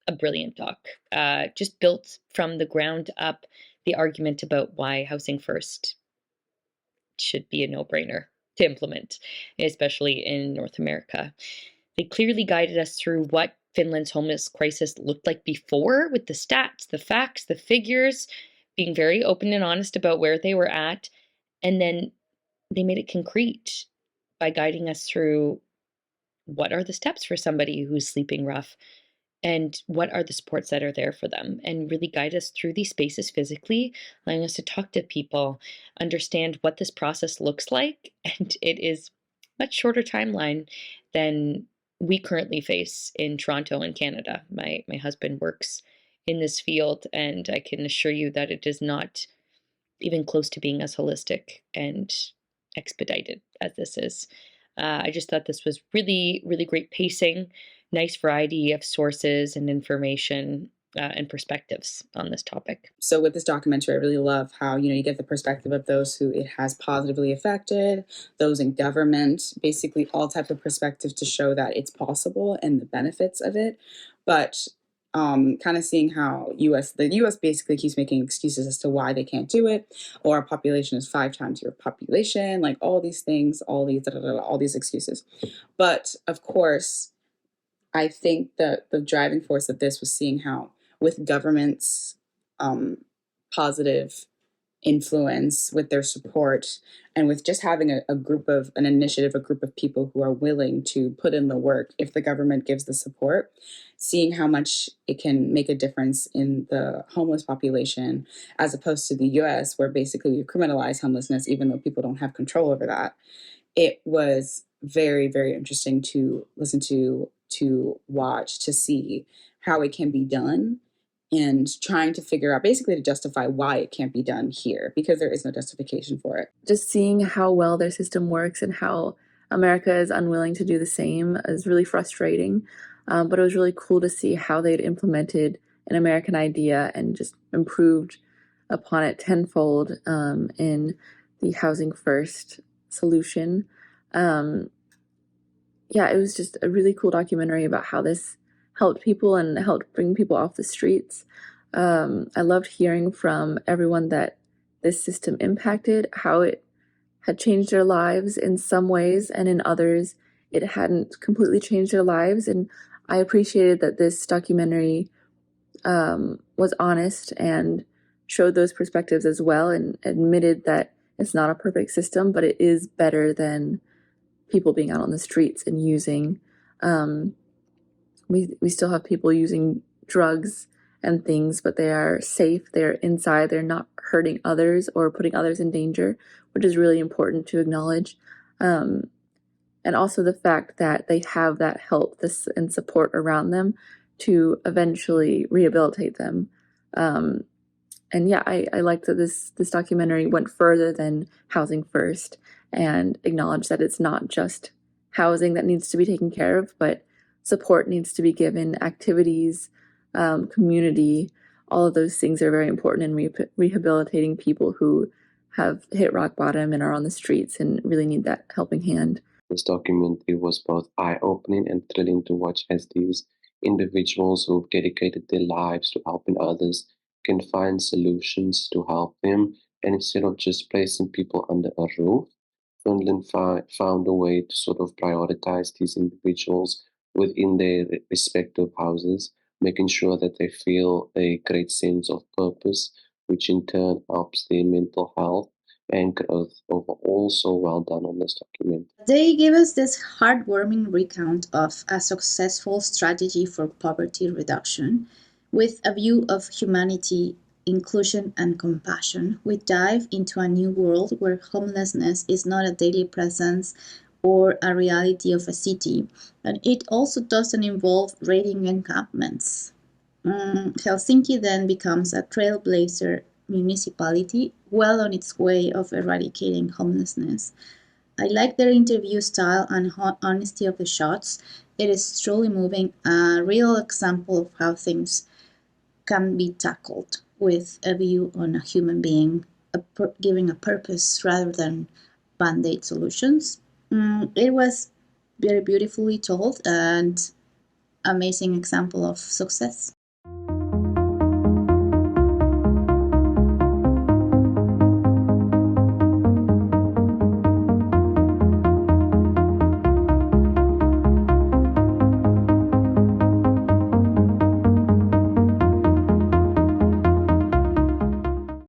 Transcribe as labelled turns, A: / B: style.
A: a brilliant doc. Just built from the ground up the argument about why housing first should be a no-brainer to implement, especially in North America. They clearly guided us through what Finland's homeless crisis looked like before, with the stats, the facts, the figures, being very open and honest about where they were at. And then they made it concrete by guiding us through what are the steps for somebody who's sleeping rough, and what are the supports that are there for them, and really guide us through these spaces physically, allowing us to talk to people, understand what this process looks like. And it is much shorter timeline than we currently face in Toronto and Canada. My husband works in this field, and I can assure you that it is not even close to being as holistic and expedited as this is. I just thought this was really, really great pacing, nice variety of sources and information and perspectives on this topic.
B: So with this documentary, I really love how, you get the perspective of those who it has positively affected, those in government, basically all type of perspectives to show that it's possible and the benefits of it. But kind of seeing how the U.S. basically keeps making excuses as to why they can't do it, or our population is 5 times your population, like all these things, all these excuses. But of course, I think that the driving force of this was seeing how, with government's positive influence, with their support, and with just having an initiative, a group of people who are willing to put in the work, if the government gives the support, seeing how much it can make a difference in the homeless population, as opposed to the US, where basically we criminalize homelessness, even though people don't have control over that. It was very, very interesting to listen to watch, to see how it can be done, and trying to figure out, basically to justify why it can't be done here, because there is no justification for it.
C: Just seeing how well their system works and how America is unwilling to do the same is really frustrating. But it was really cool to see how they'd implemented an American idea and just improved upon it tenfold in the Housing First solution. Yeah, it was just a really cool documentary about how this helped people and helped bring people off the streets. I loved hearing from everyone that this system impacted, how it had changed their lives in some ways, and in others, it hadn't completely changed their lives. And I appreciated that this documentary was honest and showed those perspectives as well, and admitted that it's not a perfect system, but it is better than people being out on the streets and using. We still have people using drugs and things, but they are safe, they're inside, they're not hurting others or putting others in danger, which is really important to acknowledge. And also the fact that they have that help and support around them to eventually rehabilitate them. And yeah, I liked that this documentary went further than Housing First and acknowledged that it's not just housing that needs to be taken care of, but support needs to be given, activities, community. All of those things are very important in rehabilitating people who have hit rock bottom and are on the streets and really need that helping hand.
D: This documentary was both eye-opening and thrilling to watch, as these individuals who've dedicated their lives to helping others can find solutions to help them. And instead of just placing people under a roof, Finland found a way to sort of prioritize these individuals within their respective houses, making sure that they feel a great sense of purpose, which in turn helps their mental health and growth overall. So well done on this document.
E: They give us this heartwarming recount of a successful strategy for poverty reduction. With a view of humanity, inclusion, and compassion, we dive into a new world where homelessness is not a daily presence or a reality of a city, and it also doesn't involve raiding encampments. Helsinki then becomes a trailblazer municipality well on its way of eradicating homelessness. I like their interview style and honesty of the shots. It is truly moving, a real example of how things can be tackled with a view on a human being, giving a purpose rather than band-aid solutions. It was very beautifully told, and amazing example of success.